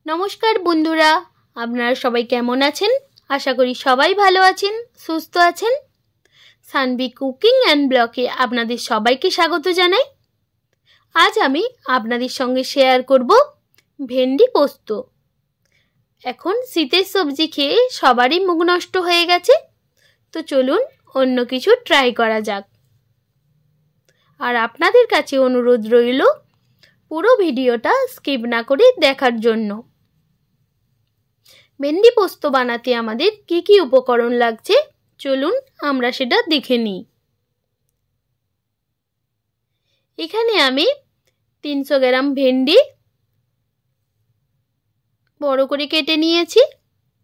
নমস্কার বন্ধুরা, আপনারা সবাই কেমন আছেন? আশা করি সবাই ভালো আছেন, সুস্থ আছেন। সানভি কুকিং অ্যান্ড ব্লগে আপনাদের সবাইকে স্বাগত জানাই। আজ আমি আপনাদের সঙ্গে শেয়ার করব ভেন্ডি পোস্ত। এখন শীতের সবজি খেয়ে সবারই মুখ নষ্ট হয়ে গেছে, তো চলুন অন্য কিছু ট্রাই করা যাক। আর আপনাদের কাছে অনুরোধ রইল পুরো ভিডিওটা স্কিপ না করে দেখার জন্য। ভেন্ডি পোস্ত বানাতে আমাদের কি কি উপকরণ লাগছে চলুন আমরা সেটা দেখে নিই। এখানে আমি 300 গ্রাম ভেন্ডি বড় করে কেটে নিয়েছি,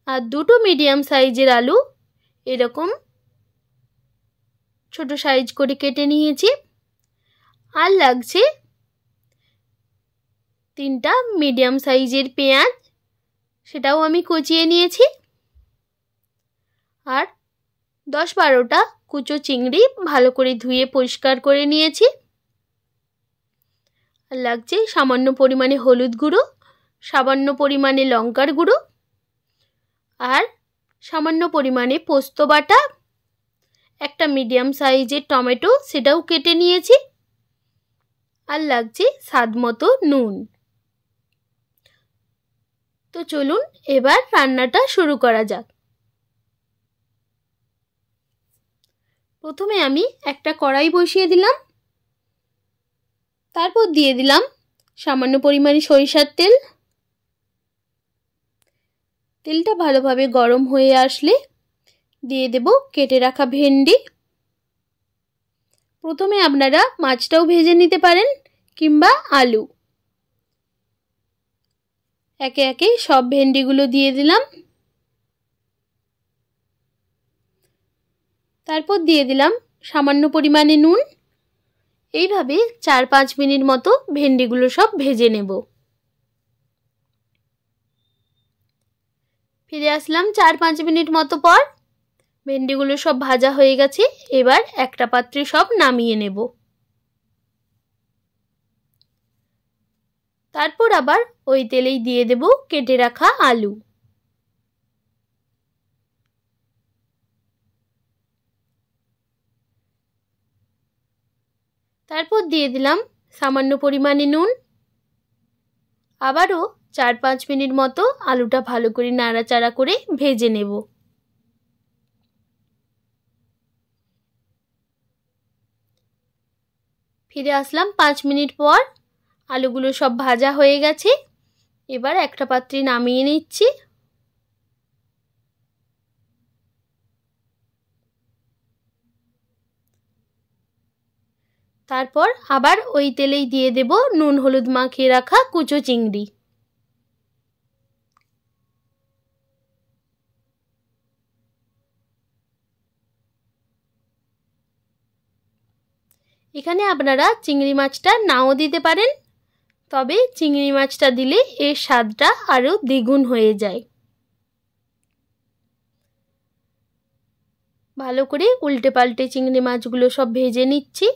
আর দুটো মিডিয়াম সাইজের আলু এরকম ছোট সাইজ করে কেটে নিয়েছি। আর লাগছে 3টা মিডিয়াম সাইজের পেঁয়াজ, সেটাও আমি কুচিয়ে নিয়েছি। আর 10-12টা কুচো চিংড়ি ভালো করে ধুয়ে পরিষ্কার করে নিয়েছি। আর লাগছে সামান্য পরিমাণে হলুদ গুঁড়ো, সামান্য পরিমাণে লঙ্কার গুঁড়ো, আর সামান্য পরিমাণে পোস্ত বাটা, একটা মিডিয়াম সাইজের টমেটো সেটাও কেটে নিয়েছি। আর লাগছে স্বাদ মতো নুন। তো চলুন এবার রান্নাটা শুরু করা যাক। প্রথমে আমি একটা কড়াই বসিয়ে দিলাম, তারপর দিয়ে দিলাম সামান্য পরিমাণে সরিষার তেল। তেলটা ভালোভাবে গরম হয়ে আসলে দিয়ে দেব কেটে রাখা ভেন্ডি। প্রথমে আপনারা মাছটাও ভেজে নিতে পারেন কিংবা আলু। একে একে সব ভেন্ডিগুলো দিয়ে দিলাম, তারপর দিয়ে দিলাম সামান্য পরিমাণে নুন। এইভাবে 4-5 মিনিট মতো ভেন্ডিগুলো সব ভেজে নেব। ফিরে আসলাম 4-5 মিনিট মতো পর। ভেন্ডিগুলো সব ভাজা হয়ে গেছে, এবার একটা পাত্রে সব নামিয়ে নেব। তারপর আবার ওই তেলেই দিয়ে দেব কেটে রাখা আলু। তারপর দিয়ে দিলাম সামান্য পরিমাণে নুন। আবারও 4-5 মিনিট মতো আলুটা ভালো করে নাড়াচাড়া করে ভেজে নেব। ফিরে আসলাম 5 মিনিট পর। আলুগুলো সব ভাজা হয়ে গেছে, এবার একটা পাত্রে নামিয়ে নিচ্ছি। তারপর আবার ওই তেলেই দিয়ে দেব নুন হলুদ মাখিয়ে রাখা কুচো চিংড়ি। এখানে আপনারা চিংড়ি মাছটা নাও দিতে পারেন, তবে চিংড়ি মাছটা দিলে এর স্বাদটা আরও দ্বিগুণ হয়ে যায়। ভালো করে উল্টে পাল্টে চিংড়ি মাছগুলো সব ভেজে নিচ্ছি।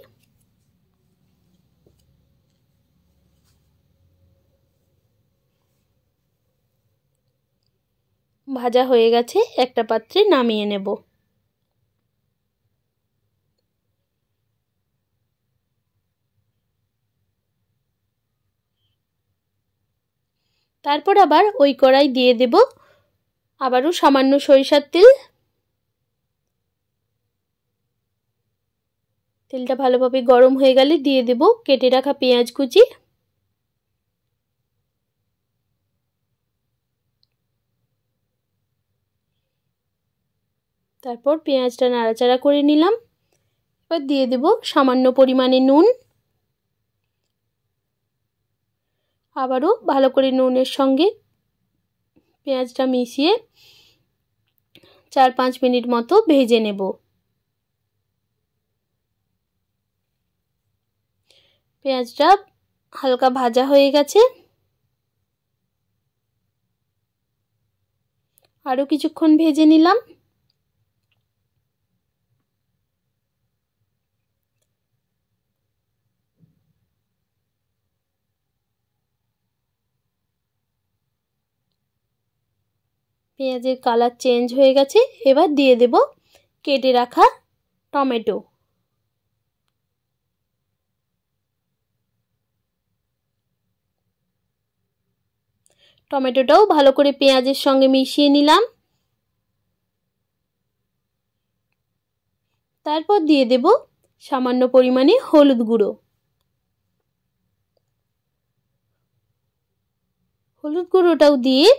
ভাজা হয়ে গেছে, একটা পাত্রে নামিয়ে নেব। তারপর আবার ওই কড়াই দিয়ে দেব আবারও সামান্য সরিষার তেল। তেলটা ভালোভাবে গরম হয়ে গেলে দিয়ে দেব কেটে রাখা পেঁয়াজ কুচি। তারপর পেঁয়াজটা নাড়াচাড়া করে নিলাম। এবার দিয়ে দেব সামান্য পরিমাণে নুন। আবারও ভালো করে নুনের সঙ্গে পেঁয়াজটা মিশিয়ে 4-5 মিনিট মতো ভেজে নেব। পেঁয়াজটা হালকা ভাজা হয়ে গেছে, আরও কিছুক্ষণ ভেজে নিলাম। পেঁয়াজের কালার চেঞ্জ হয়ে গেছে। এবার দিয়ে দেব কেটে রাখা টমেটো। টমেটোটাও ভালো করে পেঁয়াজের সঙ্গে মিশিয়ে নিলাম। তারপর দিয়ে দেব সামান্য পরিমাণে হলুদ গুঁড়ো। হলুদ গুঁড়োটাও দিয়ে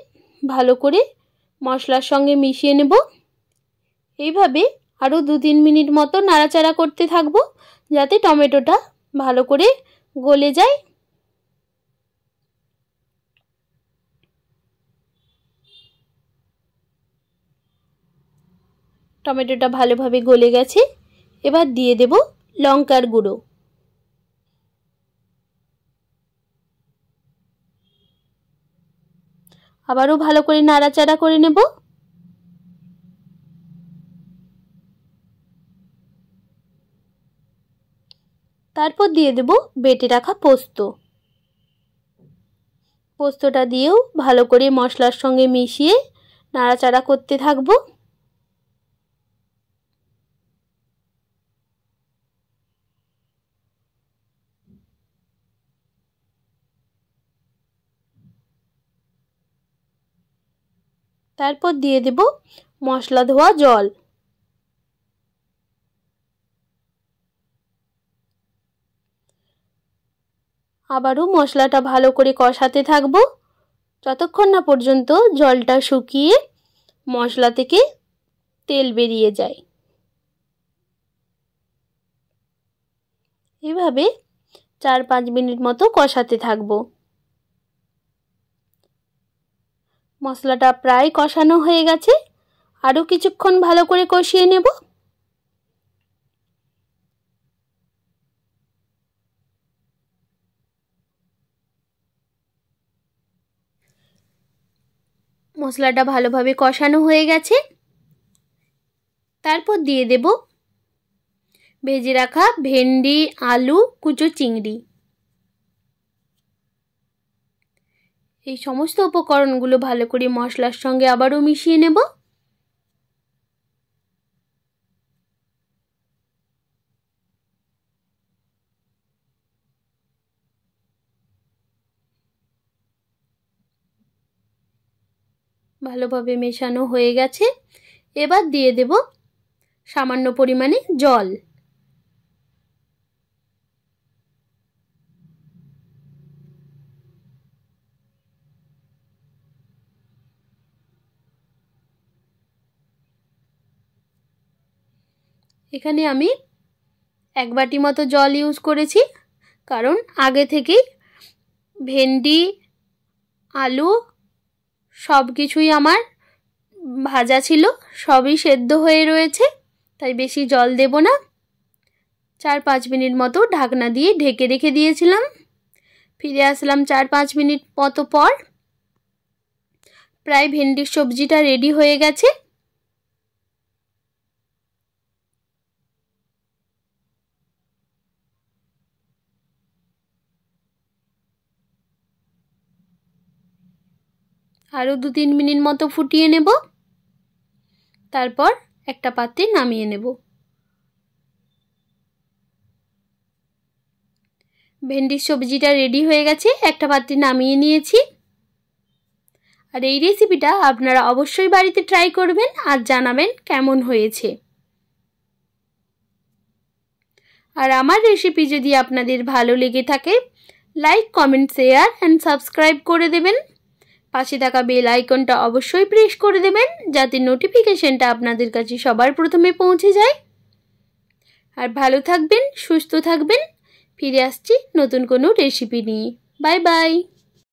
ভালো করে মশলার সঙ্গে মিশিয়ে নেব। এইভাবে আরও 2-3 মিনিট মতো নাড়াচাড়া করতে থাকবো যাতে টমেটোটা ভালো করে গলে যায়। টমেটোটা ভালোভাবে গলে গেছে। এবার দিয়ে দেব লঙ্কার গুঁড়ো। আবারও ভালো করে নাড়াচাড়া করে নেব। তারপর দিয়ে দেব বেটে রাখা পোস্ত। পোস্তটা দিয়েও ভালো করে মশলার সঙ্গে মিশিয়ে নাড়াচাড়া করতে থাকবো। তারপর দিয়ে দেব মশলা ধোয়া জল। আবারও মশলাটা ভালো করে কষাতে থাকবো যতক্ষণ না পর্যন্ত জলটা শুকিয়ে মশলা থেকে তেল বেরিয়ে যায়। এভাবে 4-5 মিনিট মতো কষাতে থাকবো। মশলাটা প্রায় কষানো হয়ে গেছে। আরও কিছুক্ষণ ভালো করে কষিয়ে নেব। মশলাটা ভালোভাবে কষানো হয়ে গেছে। তারপর দিয়ে দেব ভেজে রাখা ভেন্ডি, আলু, কুচো চিংড়ি। এই সমস্ত উপকরণগুলো ভালো করে মশলার সঙ্গে আবারও মিশিয়ে নেব। ভালোভাবে মেশানো হয়ে গেছে। এবার দিয়ে দেব সামান্য পরিমাণে জল। এখানে আমি 1 বাটি মতো জল ইউজ করেছি, কারণ আগে থেকেই ভেন্ডি, আলু সব কিছুই আমার ভাজা ছিল, সবই সেদ্ধ হয়ে রয়েছে, তাই বেশি জল দেব না। 4-5 মিনিট মতো ঢাকনা দিয়ে ঢেকে রেখে দিয়েছিলাম। ফিরে আসলাম 4-5 মিনিট মতো পর। প্রায় ভেন্ডির সবজিটা রেডি হয়ে গেছে। আরও 2-3 মিনিট মতো ফুটিয়ে নেব। তারপর একটা পাত্রে নামিয়ে নেব। ভেন্ডির সবজিটা রেডি হয়ে গেছে, একটা পাত্রে নামিয়ে নিয়েছি। আর এই রেসিপিটা আপনারা অবশ্যই বাড়িতে ট্রাই করবেন আর জানাবেন কেমন হয়েছে। আর আমার রেসিপি যদি আপনাদের ভালো লেগে থাকে, like, comment, share and subscribe করে দেবেন। পাশে থাকা বেল আইকনটা অবশ্যই প্রেস করে দেবেন যাতে নোটিফিকেশনটা আপনাদের কাছে সবার প্রথমে পৌঁছে যায়। আর ভালো থাকবেন, সুস্থ থাকবেন। ফিরে আসছি নতুন কোনো রেসিপি নিয়ে। Bye bye.